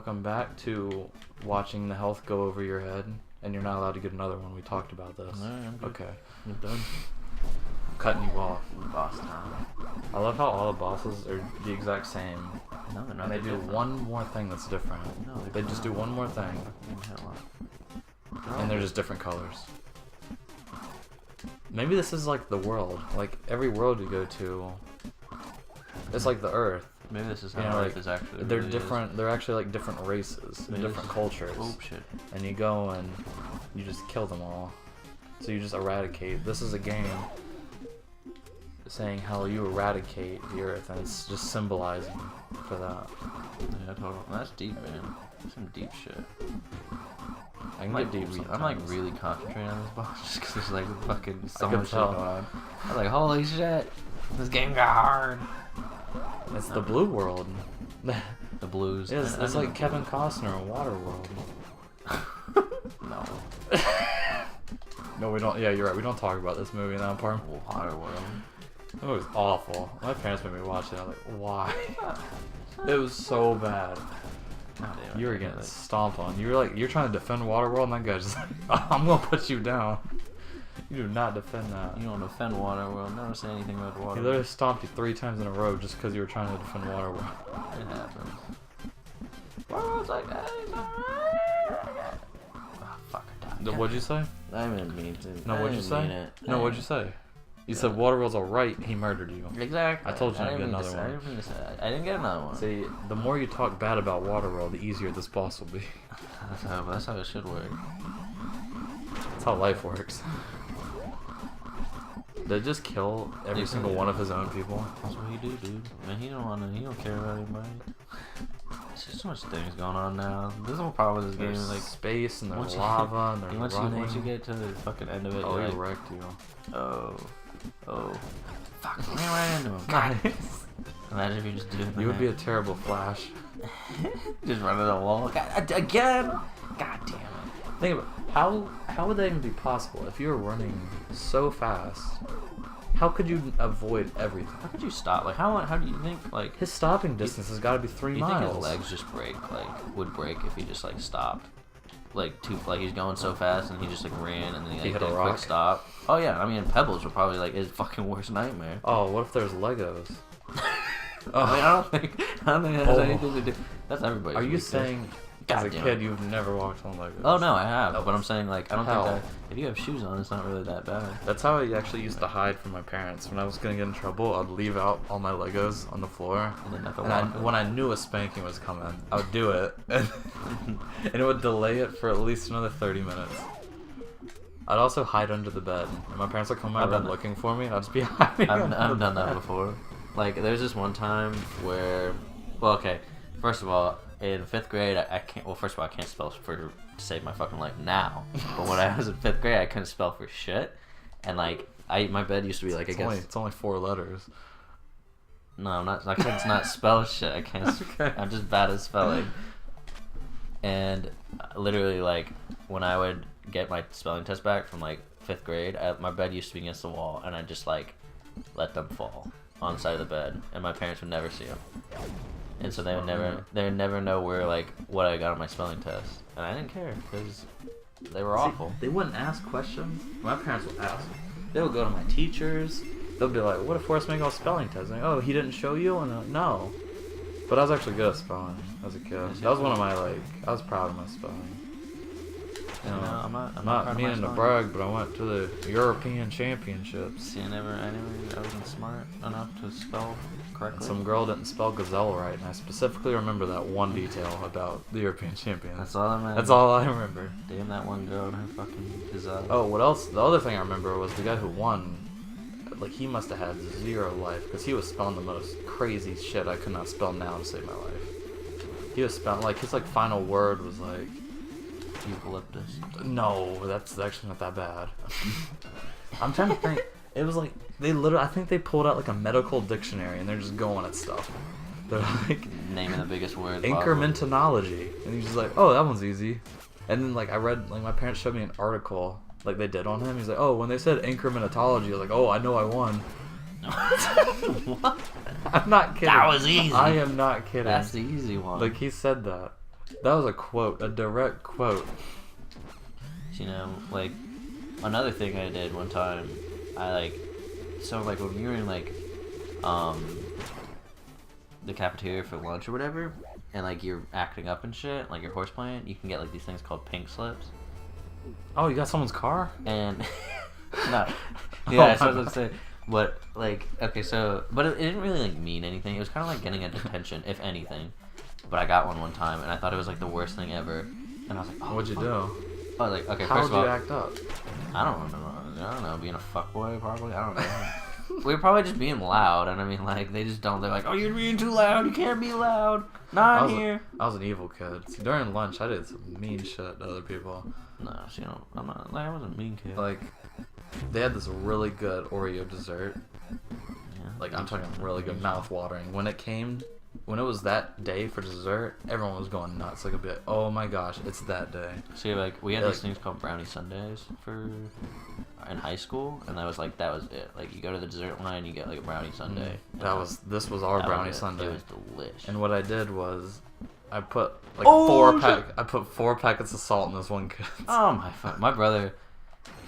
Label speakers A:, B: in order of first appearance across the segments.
A: welcome back to watching the health go over your head, and you're not allowed to get another one. We talked about this.
B: Alright, I'm good.
A: Okay.
B: You're done.
A: I'm cutting you off.
B: Boss time.
A: I love how all the bosses are the exact same.
B: No, they're not.
A: And they do
B: different.
A: one more thing that's different.
B: No,
A: They just do one more thing. And they're just different colors. Maybe this is like the world. Like every world you go to, it's like the Earth.
B: Maybe this is how
A: You know,
B: Earth
A: like,
B: is actually.
A: they're
B: really
A: different.
B: Is.
A: They're actually like different races, and
B: Maybe
A: different
B: this-
A: cultures.
B: Oh shit.
A: And you go and you just kill them all. So you just eradicate. This is a game saying how you eradicate the Earth, and it's just symbolizing for that.
B: Yeah, totally. That's deep, man. Some deep shit.
A: I can get deep
B: I'm like
A: sometimes.
B: really concentrating on this boss just because there's like fucking so
A: I can
B: much shit
A: tell.
B: going on. I'm like, holy shit, this game got hard.
A: It's the blue world.
B: The blues.
A: It's like Kevin Costner in Waterworld.
B: No.
A: No, we don't. Yeah, you're right. We don't talk about this movie in that part.
B: Waterworld.
A: It was awful. My parents made me watch it. I was like, why? It was so bad.
B: God damn it,
A: You were
B: I
A: getting
B: get it.
A: stomped on. You were like, you're trying to defend Waterworld, and that guy's just like, I'm gonna put you down. You do not defend that.
B: You don't defend Waterworld. Never say anything about
A: He
B: Waterworld.
A: literally stomped you 3 times in a row just because you were trying to defend Waterworld.
B: It happens. Waterworld's like, hey, it's alright. Oh, fuck, I died.
A: What'd you say?
B: I didn't mean to.
A: No,
B: I
A: what'd you
B: didn't
A: say?
B: mean it.
A: No, what'd you say? You said Waterworld's alright, he murdered you.
B: Exactly.
A: I told you not to
B: didn't
A: get
B: mean
A: another
B: say-
A: one.
B: I didn't mean to say that. I didn't get another one.
A: See, the more you talk bad about Waterworld, the easier this boss will be.
B: That's how it should work.
A: That's how life works. They just kill every single one of his own people.
B: That's what he do, dude. Man, he don't care about anybody. There's just so much things going on now. This is the problem with this game.
A: There's
B: Like,
A: space and there's
B: once you-
A: lava and there's running.
B: once you get to the fucking end of it,
A: Oh,
B: you're
A: he
B: like,
A: wrecked you.
B: oh, fuck, I ran right into him. God. Imagine if you just do it.
A: You would be a terrible Flash.
B: just run into the wall. God, again. God damn it.
A: Think about how would that even be possible if you were running so fast? How could you avoid everything?
B: How could you stop? Like, how do you think, like,
A: His stopping distance has got to be 3
B: you
A: miles.
B: think his legs just break, like, would break if he just, like, stopped? Like, he's going so fast and he just, like, ran and then he, like,
A: hit
B: did
A: a
B: a
A: rock?
B: quick stop. Oh, yeah, I mean, Pebbles were probably, like, his fucking worst nightmare.
A: Oh, what if there's Legos?
B: I mean, I don't think it has
A: Oh.
B: anything to do. That's everybody.
A: Are you saying as a
B: God damn
A: kid
B: it.
A: you've never walked on Legos?
B: Oh, no, I have. But I'm saying, like, I don't
A: How?
B: think that if you have shoes on, it's not really that bad.
A: That's how I actually used to hide from my parents. When I was gonna get in trouble, I'd leave out all my Legos on the floor.
B: And then have to
A: And
B: walk.
A: when I knew a spanking was coming, I would do it, and it would delay it for at least another 30 minutes. I'd also hide under the bed, and my parents would come in my
B: I've
A: bed
B: done that.
A: looking for me, and I'd just be hiding.
B: I've
A: under
B: done
A: the
B: that
A: bed.
B: before. Like, there's this one time where, well, okay, first of all, in 5th grade, I can't, well, first of all, I can't spell to save my fucking life now. But when I was in 5th grade, I couldn't spell for shit. And, like, my bed used to be, like,
A: It's only 4 letters.
B: No, I'm not, I can't not spell shit. I can't,
A: Okay.
B: I'm just bad at spelling. And literally, like, when I would get my spelling test back from, like, 5th grade, my bed used to be against the wall, and I'd just, like, let them fall on the side of the bed, and my parents would never see them. And so they would never know where, like, what I got on my spelling test. And I didn't care, because they were awful.
A: They wouldn't ask questions. My parents would ask. They would go to my teachers. They'll be like, what if Forrest made a spelling test? And, oh, he didn't show you? And no. But I was actually good at spelling as a kid. That was one of my, like, I was proud of my spelling. You know,
B: I'm not proud
A: not
B: of my
A: meaning to
B: spelling.
A: brag, but I went to the European Championships.
B: See, I wasn't smart enough to spell
A: And
B: correctly.
A: some girl didn't spell gazelle right, and I specifically remember that one detail about the European Champions.
B: That's all that matters.
A: That's all I remember.
B: Damn that one girl and her fucking gazelle.
A: Oh, what else? The other thing I remember was the guy who won. Like, he must have had 0 life, because he was spelling the most crazy shit I could not spell now to save my life. He was spelling, like, his, like, final word was, like...
B: Eucalyptus.
A: No, that's actually not that bad. I'm trying to think. It was, like, they literally... I think they pulled out, like, a medical dictionary, and they're just going at stuff. They're, like...
B: Naming the biggest word.
A: Incrementology. And he's just like, oh, that one's easy. And then, like, I read... Like, my parents showed me an article... Like they did on him. He's like, oh, when they said incrementology, I was like, oh, I know I won.
B: What?
A: I'm not kidding.
B: That was easy.
A: I am not kidding.
B: That's the easy one.
A: Like, he said that. That was a quote, a direct quote.
B: You know, like, another thing I did one time, so like when we were in like, the cafeteria for lunch or whatever, and like you're acting up and shit, like you're horseplaying, you can get like these things called pink slips.
A: Oh, you got someone's car?
B: And no, yeah, so I was gonna say, but like, okay, so, but it didn't really like mean anything. It was kind of like getting a detention, if anything. But I got one time, and I thought it was like the worst thing ever. And I was like, oh,
A: what'd you
B: fuck.
A: do?
B: I was like, okay,
A: How
B: first
A: did
B: of all,
A: you act up?
B: I don't remember. I don't know, being a fuckboy probably. I don't know. We were probably just being loud, and I mean, like, they just don't. They're like, oh, you're being too loud. You can't be loud. Not here.
A: I was an evil kid. See, during lunch, I did some mean shit to other people.
B: No, so, you know, I'm not. Like, I wasn't a mean kid.
A: Like, they had this really good Oreo dessert.
B: Yeah,
A: Like, I'm talking really good, mouth-watering. When it was that day for dessert, everyone was going nuts. Like a bit. Oh my gosh, it's that day.
B: See, like, we had these things called brownie sundaes in high school, and that was it. Like, you go to the dessert line, you get like a brownie sundae.
A: This was our brownie sundae.
B: It was delicious.
A: And what I did was, I put like I put 4 packets of salt in this one kid.
B: Oh my brother.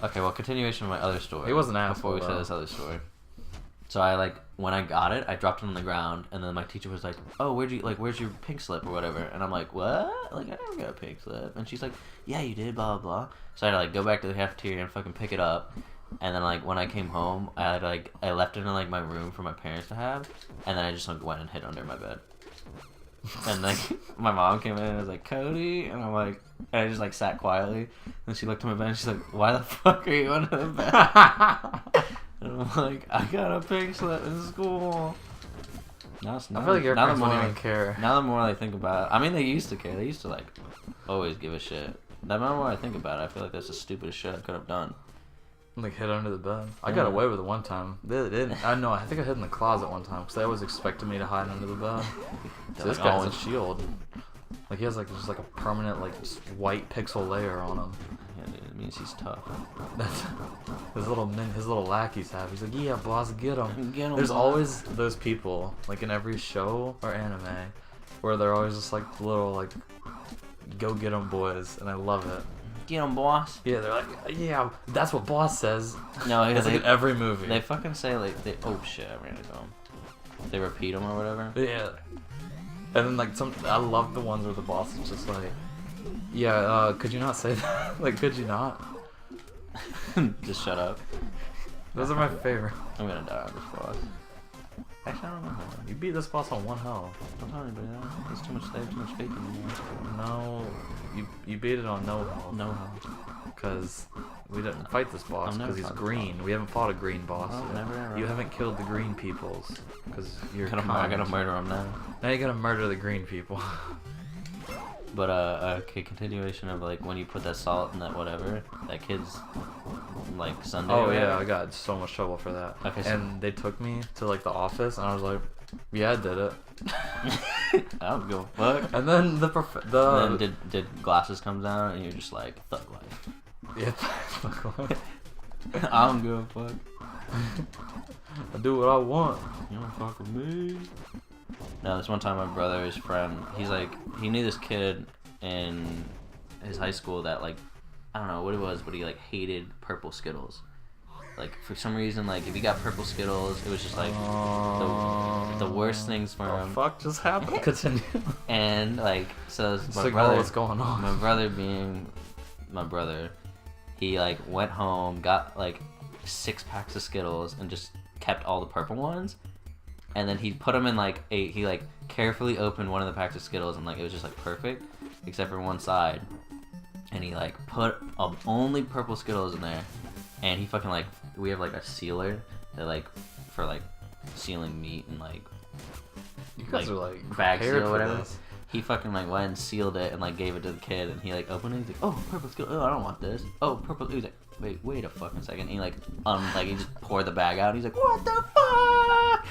B: Okay, well, continuation of my other story.
A: He was an asshole.
B: Before we say this other story. So when I got it, I dropped it on the ground, and then my teacher was like, "Oh, where's your pink slip or whatever?" And I'm like, "What? Like, I never got a pink slip." And she's like, "Yeah, you did, blah blah blah." So I had to like go back to the cafeteria and fucking pick it up. And then like when I came home, I left it in like my room for my parents to have, and then I just like went and hid under my bed. And like my mom came in and was like, "Cody," and I'm like, and I just like sat quietly, and she looked at my bed and she's like, "Why the fuck are you under the bed?" And I'm like, "I got a pink slip in school." I feel
A: like your parents wouldn't even care.
B: Now the more I think about it, I mean, they used to care. They used to like always give a shit. The more I think about it, I feel like that's the stupidest shit I could have done.
A: Like hid under the bed. I got away with it one time. They didn't. I know. I think I hid in the closet one time because they always expected me to hide under the bed. So this guy's a shield. Like he has like just like a permanent like just white pixel layer on him.
B: Yeah, dude, it means he's tough.
A: That's his little lackeys have. He's like, "Yeah, boss, get him." There's
B: boss.
A: always those people like in every show or anime where they're always just like little like go get 'em boys, and I love it.
B: Get him, boss.
A: Yeah, they're like, yeah, that's what boss says.
B: No,
A: it's like in every movie.
B: They fucking say like, oh shit, I ran into him. They repeat them or whatever.
A: Yeah. And then like I love the ones where the boss is just like, yeah, could you not say that? Like, could you not?
B: Just shut up.
A: Those are my favorite.
B: I'm gonna die on this boss. Actually, I don't know.
A: You beat this boss on 1 health.
B: Don't tell anybody that. There's too much faith in me.
A: No, you beat it on no health.
B: No health.
A: Because we didn't fight this boss because he's green. We haven't fought a green boss yet.
B: Never.
A: You haven't killed the green peoples because you're
B: I gotta murder them now.
A: Now you gotta murder the green people.
B: But okay, continuation of like when you put that salt in that whatever, that kid's like sundae.
A: Oh yeah, I got so much trouble for that.
B: Okay, so
A: and they took me to like the office, and I was like, "Yeah, I did it."
B: I don't give a fuck.
A: And then
B: and then did glasses come down, and you're just like thug life.
A: Yeah, thug life.
B: I don't give a fuck.
A: I do what I want.
B: You don't fuck with me. No, this one time my brother's friend, he knew this kid in his high school that like, I don't know what it was, but he like hated purple Skittles. Like for some reason, like if he got purple Skittles, it was just like the worst things for him.
A: Fuck just happened? Continue.
B: And like, so my
A: brother, what's going on?
B: My brother being my brother, he like went home, got like 6 packs of Skittles, and just kept all the purple ones. And then he put them in like he like carefully opened one of the packs of Skittles, and like it was just like perfect, except for one side. And he like put only purple Skittles in there, and he fucking like, we have like a sealer that like for like sealing meat and like
A: you guys are like
B: bag seal or whatever.
A: This.
B: He fucking like went and sealed it and like gave it to the kid, and he like opened it. He's like, "Oh, purple Skittle. Oh, I don't want this. Oh, purple." He was like, "Wait a fucking second." And he like he just poured the bag out. And he's like, "What the fuck?"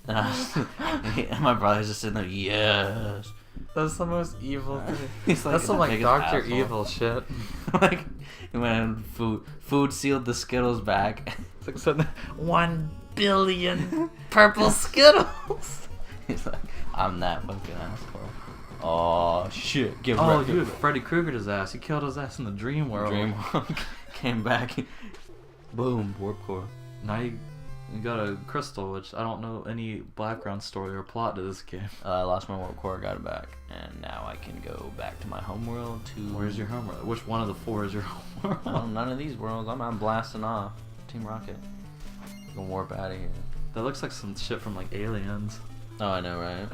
B: And my brother's just sitting there. Yes.
A: That's the most evil thing.
B: He's like,
A: that's some like Dr.
B: asshole.
A: Evil shit.
B: Like he went and food sealed the Skittles back.
A: It's like 1 billion purple Skittles.
B: He's like, I'm that fucking asshole. Oh shit! Give
A: Oh,
B: record.
A: dude, Freddy Kruegered his ass. He killed his ass in the dream world.
B: Dream came back. Boom, warp core.
A: Now you got a crystal, which I don't know any background story or plot to this game.
B: I lost my warp core, got it back, and now I can go back to my homeworld.
A: Where's your homeworld? Which one of the 4 is your homeworld?
B: None of these worlds. I'm blasting off. Team Rocket. Gonna warp out of here.
A: That looks like some shit from like Aliens.
B: Oh, I know, right?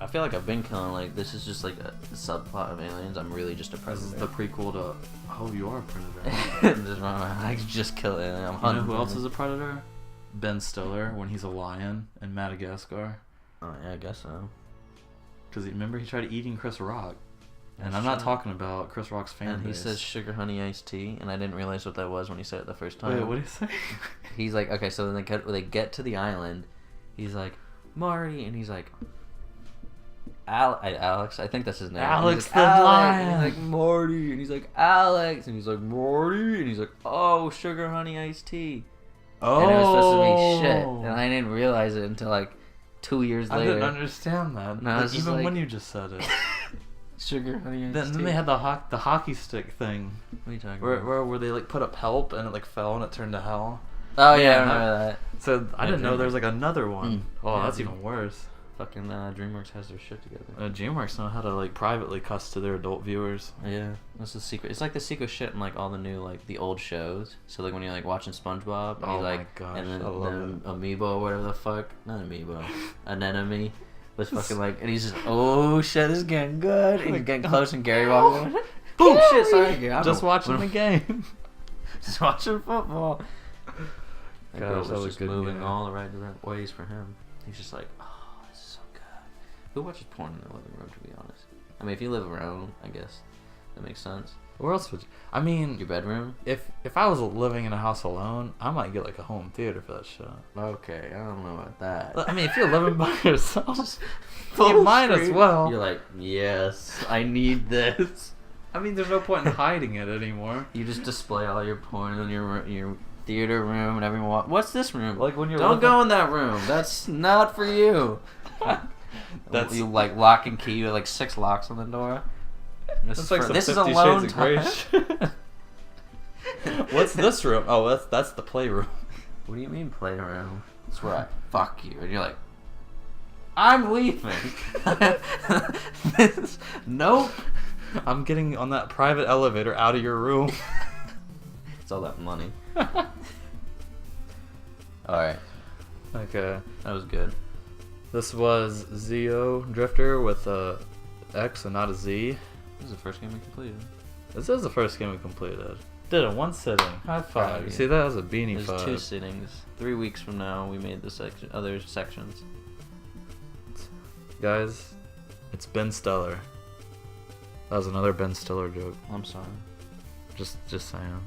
B: I feel like I've been killing, like, this is just like a subplot of Aliens. I'm really just a predator.
A: This is the prequel to Oh, You Are a Predator.
B: I just kill it. I'm
A: You know
B: hunting.
A: who else is a predator? Ben Stiller when he's a lion in Madagascar.
B: Oh, yeah, I guess so.
A: Because remember he tried eating Chris Rock. And
B: That's
A: I'm not
B: true.
A: talking about Chris Rock's fan
B: And he
A: base.
B: says sugar honey iced tea, and I didn't realize what that was when he said it the first time.
A: Wait, what did he say?
B: He's like, okay, so then they get to the island. He's like, Marty, and he's like, Alex, I think that's his name.
A: Alex
B: He's
A: the
B: like,
A: lion.
B: And he's like, Marty, and he's like, Alex, and he's like, Marty, and he's like, oh, sugar honey iced tea.
A: Oh.
B: And it was supposed to be shit, and I didn't realize it until like 2 years
A: I
B: later.
A: didn't understand that.
B: No, it's just
A: even
B: like-
A: when you just said it.
B: Sugar honey iced tea.
A: Then they had the hockey stick thing.
B: What are you talking
A: Where,
B: about?
A: where they like put up help and it like fell and it turned to hell.
B: Oh yeah, I
A: Yeah,
B: remember that.
A: So I didn't know there was like another one.
B: Mm.
A: Oh,
B: Yeah,
A: that's
B: dude.
A: even worse.
B: Fucking DreamWorks has their shit together.
A: DreamWorks know how to like privately cuss to their adult viewers.
B: Yeah, that's the secret. It's like the secret shit in like all the new like the old shows. So like when you're like watching SpongeBob, and
A: Oh
B: he's
A: my
B: like,
A: gosh,
B: and then
A: I love
B: the amiibo or whatever the fuck, not amiibo, anemone was fucking like, and he's just, oh shit, this is getting good. And he's getting close, and Gary walks in. Boom, shit, sorry, Gary.
A: Just watching the game.
B: Just watching football. That
A: Gosh,
B: girl
A: that
B: was
A: was
B: just
A: good
B: moving
A: game.
B: all the right ways for him. He's just like, oh, this is so good. Who watches porn in their living room, to be honest? I mean, if you live alone, I guess that makes sense.
A: Where else would you? I mean,
B: Your bedroom?
A: if I was living in a house alone, I might get like a home theater for that shit.
B: Okay, I don't know about that.
A: I mean, if you're living by yourself,
B: Just
A: you
B: full
A: might as
B: screen.
A: well.
B: You're like, yes, I need this.
A: I mean, there's no point in hiding it anymore.
B: You just display all your porn in your theater room, and everyone what's this room?
A: Like when you're
B: Don't
A: living-
B: go in that room. That's not for you.
A: That's
B: You like lock and key. You have like 6 locks on the door.
A: That's like some
B: this is
A: 50
B: alone
A: Shades of Grey
B: time.
A: shit. What's this room? Oh, that's the playroom.
B: What do you mean playroom? That's where I fuck you, and you're like, I'm leaving. Nope.
A: I'm getting on that private elevator out of your room.
B: It's all that money. All right,
A: Okay.
B: that was good.
A: This was Xeodrifter with a X and not a Z.
B: This is the first game we completed.
A: This is the first game we completed. Did it one sitting. High
B: Proud
A: five.
B: of
A: You
B: you.
A: see, that was a Beanie
B: There's
A: 5.
B: 2 sittings. 3 weeks from now, we made the other sections.
A: Guys, it's Ben Stiller. That was another Ben Stiller joke.
B: I'm sorry.
A: Just saying.